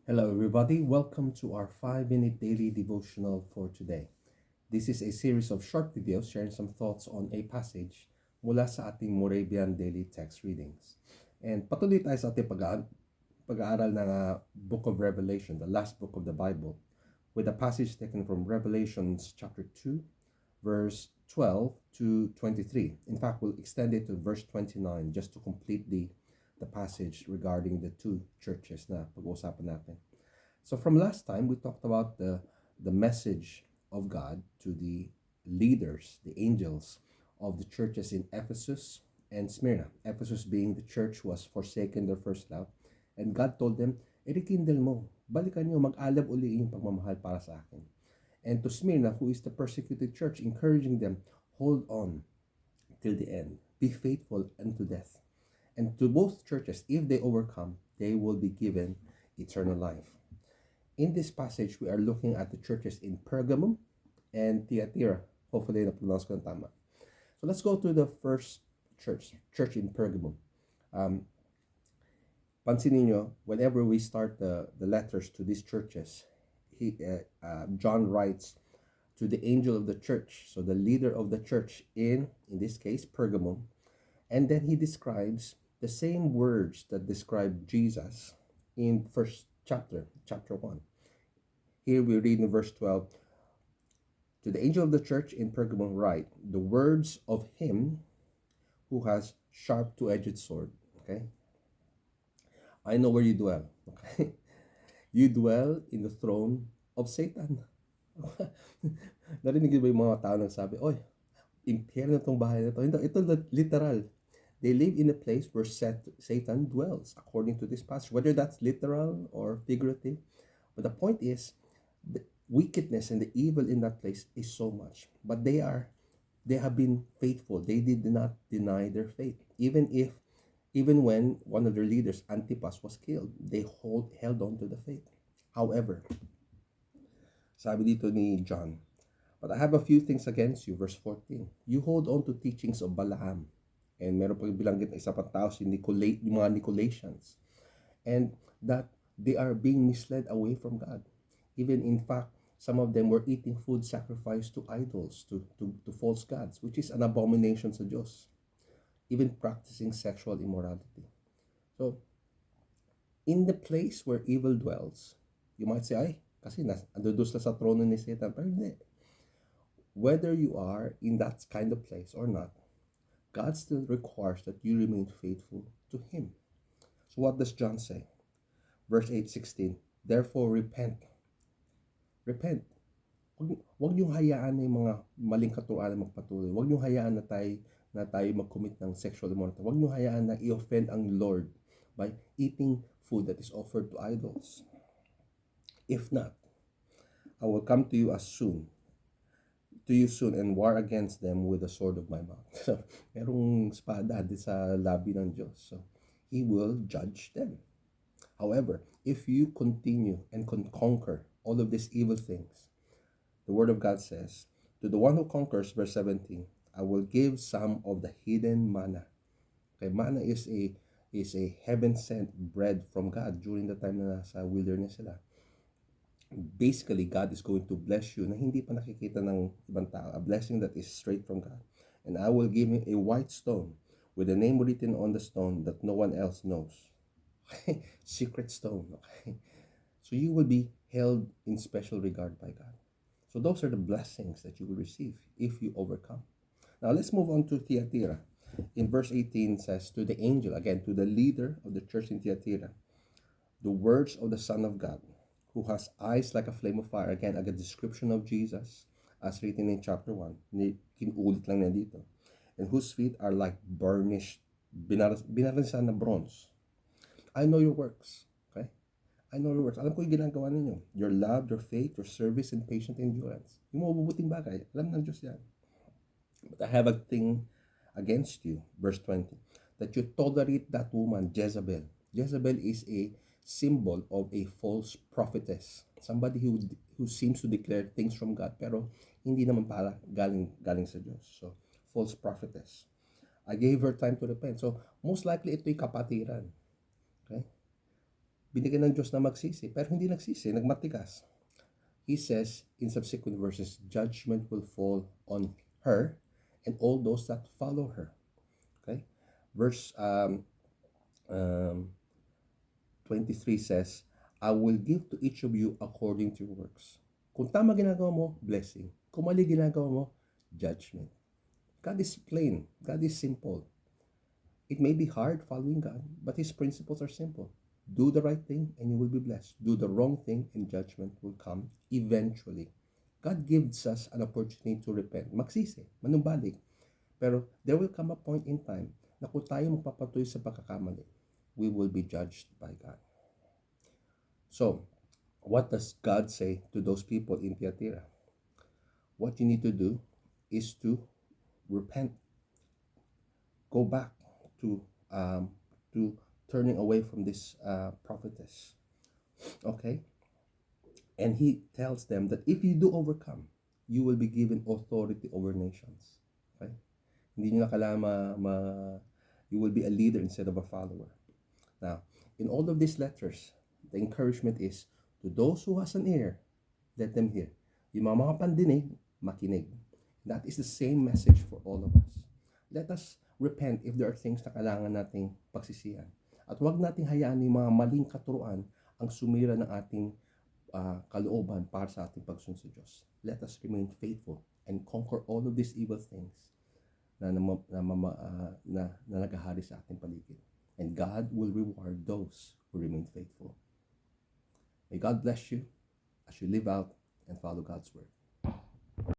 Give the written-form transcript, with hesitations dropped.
Hello, everybody. Welcome to our 5-minute daily devotional for today. This is a series of short videos sharing some thoughts on a passage mula sa ating Moravian Daily Text Readings. And patuloy tayo sa ating pag-aaral ng Book of Revelation, the last book of the Bible, with a passage taken from Revelations chapter 2, verse 12 to 23. In fact, we'll extend it to verse 29 just to complete the passage regarding the two churches na pag-uusapan natin. So from last time, we talked about the message of God to the leaders, the angels of the churches in Ephesus and Smyrna. Ephesus being the church who has forsaken their first love. And God told them, rekindle mo, balikan nyo, mag-alab uli yung pagmamahal para sa akin. And to Smyrna, who is the persecuted church, encouraging them, hold on till the end. Be faithful unto death. And to both churches, if they overcome, they will be given eternal life. In this passage, we are looking at the churches in Pergamum and Thyatira. Hopefully, na-pronounce ko ng tama. So let's go to the first church in Pergamum. Pansinin nyo, whenever we start the letters to these churches, John writes to the angel of the church, so the leader of the church in this case, Pergamum, and then he describes the same words that describe Jesus in first chapter 1. Here we read in verse 12, to the angel of the church in Pergamum write, the words of him who has sharp two-edged sword. Okay? I know where you dwell. Okay? You dwell in the throne of Satan. Narinig ba yung mga tao nagsabi, oy, impyerno tong bahay na to. Ito literal. They live in a place where Satan dwells, according to this passage, whether that's literal or figurative. But the point is, the wickedness and the evil in that place is so much. But they have been faithful. They did not deny their faith. Even when one of their leaders, Antipas, was killed, they held on to the faith. However, sabi dito ni John, but I have a few things against you, verse 14. You hold on to teachings of Balaam. And meron pang bilanggit na isa pang tao, yung mga Nicolaitans. And that they are being misled away from God. Even in fact, some of them were eating food sacrificed to idols, to false gods, which is an abomination sa Diyos. Even practicing sexual immorality. So, in the place where evil dwells, you might say, ay, kasi andudus na sa trono ni Satan. Pero hindi. Whether you are in that kind of place or not, God still requires that you remain faithful to Him. So what does John say? Verse 8:16. Therefore, repent. Repent. Huwag niyong hayaan na yung mga maling katuruan na magpatuloy. Huwag niyong hayaan na tayo mag-commit ng sexual immorality. Huwag niyong hayaan na i-offend ang Lord by eating food that is offered to idols. If not, I will come to you soon and war against them with the sword of my mouth. So, merong espada sa labi ng Diyos. So, He will judge them. However, if you continue and conquer all of these evil things, the Word of God says, to the one who conquers, verse 17, I will give some of the hidden manna. Okay, manna is a heaven-sent bread from God during the time na nasa wilderness sila. Basically, God is going to bless you na hindi pa nakikita ng ibang tao. A blessing that is straight from God. And I will give him a white stone with a name written on the stone that no one else knows. Secret stone. Okay? So you will be held in special regard by God. So those are the blessings that you will receive if you overcome. Now let's move on to Thyatira. In verse 18 says, to the angel, again, to the leader of the church in Thyatira, the words of the Son of God, who has eyes like a flame of fire. Again, a description of Jesus as written in chapter 1. Kinulit lang na dito. And whose feet are like burnished, binarnisan na bronze. I know your works. Okay? I know your works. Alam ko yung ginagawa ninyo. Your love, your faith, your service, and patient endurance. Yung mabubuting bagay. Alam ng Diyos yan. But I have a thing against you. Verse 20. That you tolerate that woman, Jezebel. Jezebel is a symbol of a false prophetess. Somebody who seems to declare things from God pero hindi naman para galing sa Diyos. So, false prophetess. I gave her time to repent. So, most likely ito'y kapatiran. Okay? Binigyan ng Diyos na magsisi, pero hindi nagsisi, nagmatigas. He says in subsequent verses, judgment will fall on her and all those that follow her. Okay? Verse um, 23 says, I will give to each of you according to your works. Kung tama ginagawa mo, blessing. Kung mali ginagawa mo, judgment. God is plain. God is simple. It may be hard following God, but His principles are simple. Do the right thing and you will be blessed. Do the wrong thing and judgment will come eventually. God gives us an opportunity to repent. Magsisi, manumbalik. Pero there will come a point in time na kung tayo magpapatuloy sa pagkakamali, we will be judged by God. So, what does God say to those people in Thyatira? What you need to do is to repent. Go back to turning away from this prophetess. Okay? And he tells them that if you do overcome, you will be given authority over nations. Okay? Hindi nyo na kailangan you will be a leader instead of a follower. Now, in all of these letters, the encouragement is, to those who has an ear, let them hear. Yung mga pandinig, makinig. That is the same message for all of us. Let us repent if there are things na kailangan nating pagsisihan. At huwag nating hayaan yung mga maling katuruan ang sumira ng ating kalooban para sa ating pagsunod sa Diyos. Let us remain faithful and conquer all of these evil things na naghahari sa ating paligid. And God will reward those who remain faithful. May God bless you as you live out and follow God's word.